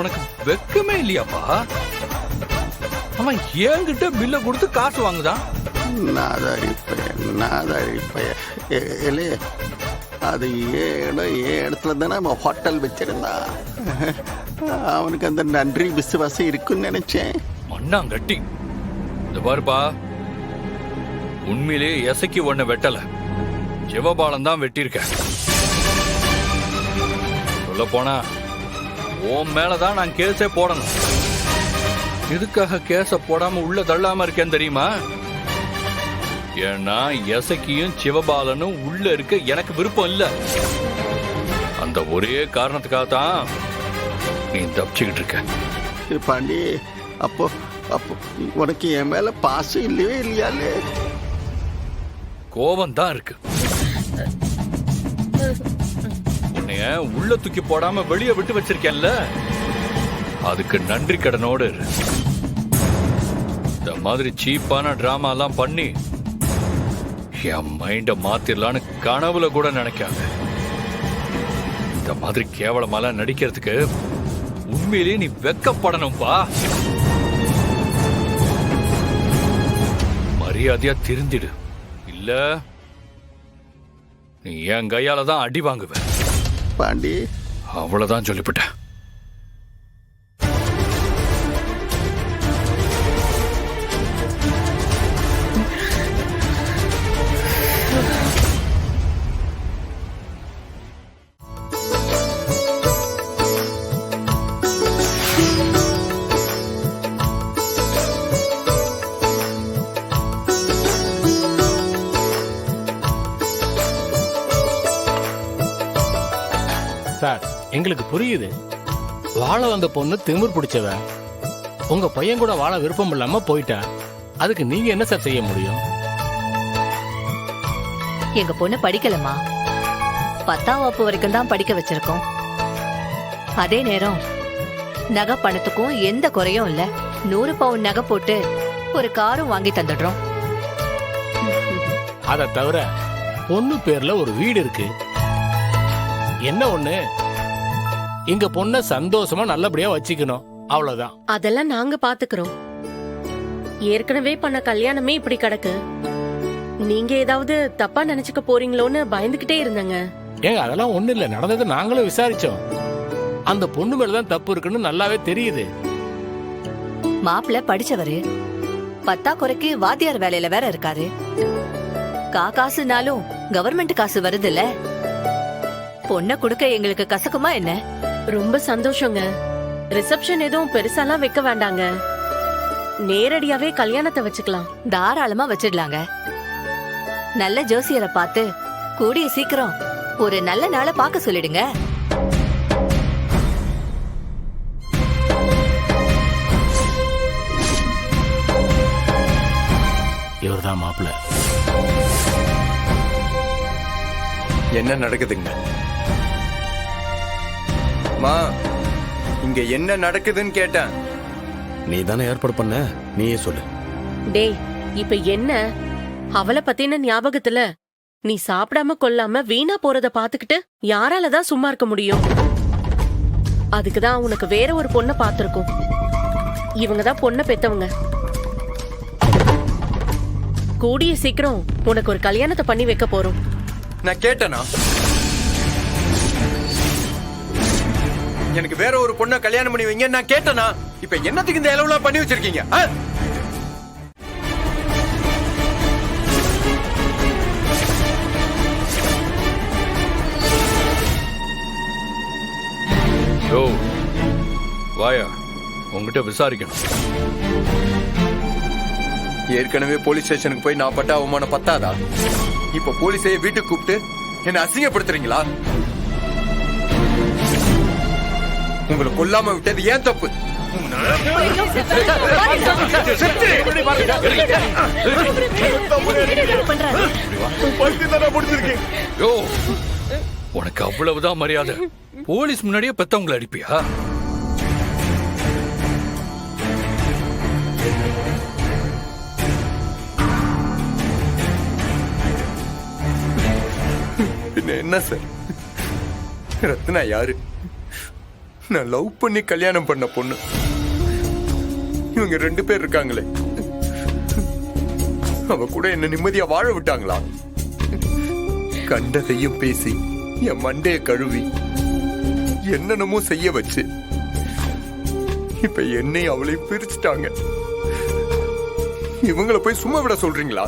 உனக்கு வெக்கமே இல்லையாப்பா? அவன் என்கிட்ட பில்ல கொடுத்து காசு வாங்குதான். நாதாரி பையன் இல்லையே, அது ஏன் இடத்துல தானே அவன் ஹோட்டல் வச்சிருந்தான். அவனுக்கு அந்த நன்றி விசுவாசம் இருக்குன்னு நினைச்சேன். மண்ணாங்கட்டி, இந்த பாருப்பா, உண்மையிலேயே எசைக்கு ஒன்ன வெட்டல, சிவபாலம் தான் வெட்டியிருக்க. சொல்ல போனா உன் மேலதான் நான் கேஸே போடணும். இதுக்காக கேஸ போடாம உள்ள தள்ளாம இருக்கேன் தெரியுமா? ஏன்னா எசக்கியும் சிவபாலனும் உள்ள இருக்க எனக்கு விருப்பம் இல்ல. அந்த ஒரே காரணத்துக்காக தான் நீ தப்பிச்சுக்கிட்டு இருக்க. பாண்டி, அப்போ உனக்கு என் மேல பாசம் இல்லவே இல்லையாலே? கோபம் தான் இருக்கு. உன்னைய உள்ள தூக்கி போடாம வெளியே விட்டு வச்சிருக்கேன்ல, அதுக்கு நன்றி கடனோடு இரு. இந்த மாதிரி சீப்பான டிராமா எல்லாம் பண்ணி என் மைண்ட மாத்திரலான்னு கனவுல கூட நினைக்காங்க. இந்த மாதிரி கேவலமாலாம் நடிக்கிறதுக்கு உண்மையிலேயே நீ வெக்கப்படணும்பா. மரியாதையா திருந்திடு, இல்ல நீ என் கையால தான் அடி வாங்குவ. பாண்டி, அவ்வளவுதான் சொல்லிவிட்டேன். சார், எங்களுக்கு புரியுது. வாழ வந்த பொண்ணு திமிர் பிடிச்சவ. உங்க பையன் கூட வாழ விருப்பம் இல்லாம போயிட்டா. அதுக்கு நீங்க என்ன சார் செய்ய முடியும்? எங்க பொண்ணு படிக்கலமா, 10ஆம் வகுப்பு வரைக்கும் தான் படிக்க வச்சிருக்கோம். அதே நேரம் நகை பணத்துக்கும் எந்த குறையும் இல்ல. 100 பவுன் நகை போட்டு ஒரு காரும் வாங்கி தந்துடுறோம். அத தவிர பொண்ணு பேர்ல ஒரு வீடு இருக்கு. என்ன ஒண்ணு, எங்க பொண்ண சந்தோஷமா நல்லபடியா வச்சுக்கணும், அவ்வளவுதான். அதெல்லாம் நாங்க பாத்துக்கிறோம். ஏற்கனவே பண்ண கல்யாணமே இப்படி கிடக்கு. நீங்க ஏதாவது தப்பா நினைச்சுக்க போறீங்களோன்னு பயந்துகிட்டே இருந்தங்க. ஏங்க, அதெல்லாம் ஒண்ணு இல்ல. நடந்தது நாங்களும் விசாரிச்சோம். அந்த பொண்ணு மேலதான் தப்பு இருக்குன்னு நல்லாவே தெரியுது. மாப்பிள்ள படிச்சவரு, 10ஆ குறைக்கு வாத்தியார் வேலையில வேற இருக்காரு. காசுனாலும் கவர்மெண்ட் காசு வருது இல்ல. பொண்ண குடுக்க எங்களுக்கு கசக்குமா என்ன? ரொம்ப சந்தோஷங்க. ரிசப்ஷன் எதுவும் பெருசாலாம் வைக்க வேண்டாங்க. நேரடியாவே கல்யாணத்தை வச்சுக்கலாம். தாராளமா வச்சிடலாங்க. நல்ல ஜோசியரை பார்த்து கூடிய சீக்கிரம் ஒரு நல்ல நாளை பார்க்க சொல்லிடுங்க. இவர்தான் மாப்பிள்ள. என்ன நடக்குதுங்க? மா, இங்க என்ன நடக்குதுன்னு கேட்டேன். நீ தானே ஏற்பாடு பண்ண, நீயே சொல்லு. டேய், இப்ப என்ன? அவளை பத்தின ஞாபகத்துல நீ சாப்பிடாம கொல்லாம வீணா போறத பாத்துக்கிட்டு யாராலதான் சும்மா இருக்க முடியும்? அதுக்குதான் உனக்கு வேற ஒரு பொண்ண பாத்திருக்கோம். இவங்கதான் பொண்ண பெத்தவங்க. கூடிய சீக்கிரம் உனக்கு ஒரு கல்யாணத்தை பண்ணி வைக்க போறோம். நான் கேட்டேனா? எனக்கு வேற ஒரு பொண்ண கல்யாணம் பண்ணி வைங்க நான் கேட்டேனா? இப்ப என்னத்துக்கு இந்த அளவுல பண்ணி வச்சிருக்கீங்க? யோ வாயா, உங்ககிட்ட விசாரிக்கணும். ஏற்கனவே போலீஸ் ஸ்டேஷனுக்கு போய் நான் பட்ட அவமானம் பத்தாதா? இப்ப போலீஸையே வீட்டுக்கு கூப்பிட்டு என்ன அசிங்கப்படுத்துறீங்களா? உங்களை கொல்லாம விட்டது ஏன் தப்பு? உனக்கு அவ்வளவுதான் மரியாதை? போலீஸ் முன்னாடியே பெத்தவங்களை அடிப்பியா? என்ன சார், ரத்னா யாரு? நான் லவ் பண்ணி கல்யாணம் பண்ண பொண்ணு. இவங்க 2 பேர் இருக்காங்களே, அவ கூட என்ன நிம்மதியா வாழ விட்டாங்களா? கண்டதையும் பேசி என் மண்டைய கழுவி என்னென்னமோ செய்ய வச்சு இப்ப என்னை அவளையும் பிரிச்சுட்டாங்க. இவங்களை போய் சும்மா விட சொல்றீங்களா?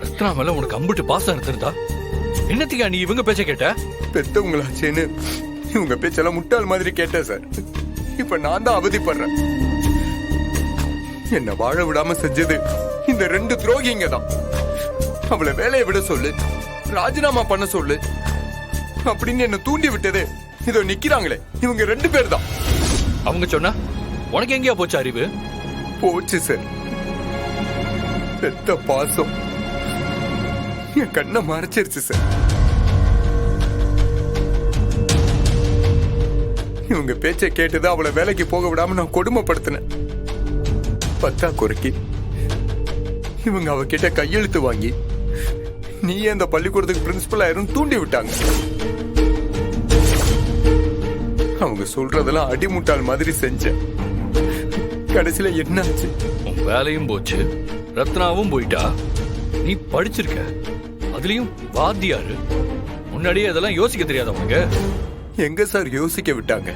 ரத்னா மேல உனக்கு அம்புட்டு பாசம் இருந்திருந்தா என்னத்துக்கா நீ இவங்க பேச்ச கேட்ட? பெத்தவங்களாச்சேன்னு இவங்க பேச்செல்லாம் முட்டாள் மாதிரி கேட்டேன் சார். இப்ப நான் தான் அவதிப்படுறேன். என்ன வாழ விடாம செஞ்சது இந்த 2 துரோகிங்க தான். அவளை வேலையை விட சொல்லு, ராஜினாமா பண்ண சொல்லு அப்படின்னு என்ன தூண்டி விட்டது இதோ நிக்கிறாங்களே இவங்க 2 பேர் தான். அவங்க சொன்னா உனக்கு எங்கேயா போச்சு அறிவு? போச்சு சார். பெத்த பாசம் என் கண்ணை மறைச்சிருச்சு சார். இவங்க பேச்சை கேட்டுதான் அவளை வேலைக்கு போக விடாம நான் கொடுமைப்படுத்தினேன். பத்தா குறைக்கி இவங்க அவகிட்ட கையெழுத்து வாங்கி நீ அந்த பள்ளிக்கூடத்துக்கு பிரின்சிபல் ஆயிரும் தூண்டி விட்டாங்க. அவங்க சொல்றதெல்லாம் அடிமுட்டாள் மாதிரி செஞ்சேன். கடைசியில என்னாச்சு? உன் வேலையும் போச்சு, ரத்னாவும் போயிட்டா. நீ படிச்சிருக்க, அதுலயும் வாத்தியாரு. முன்னாடியே அதெல்லாம் யோசிக்க தெரியாத உனக்கு? எங்க சார் யோசிக்க விட்டாங்க?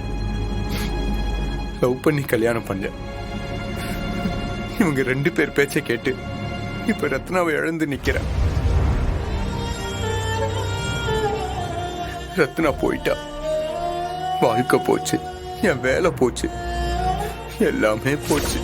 லவ் பண்ணி கல்யாணம் பண்ண இவங்க 2 பேர் பேச்சை கேட்டு இப்ப ரத்னாவை இழந்து நிக்கிறேன். ரத்னா போயிட்டா, வாழ்க்கை போச்சு, என் வேலை போச்சு, எல்லாமே போச்சு.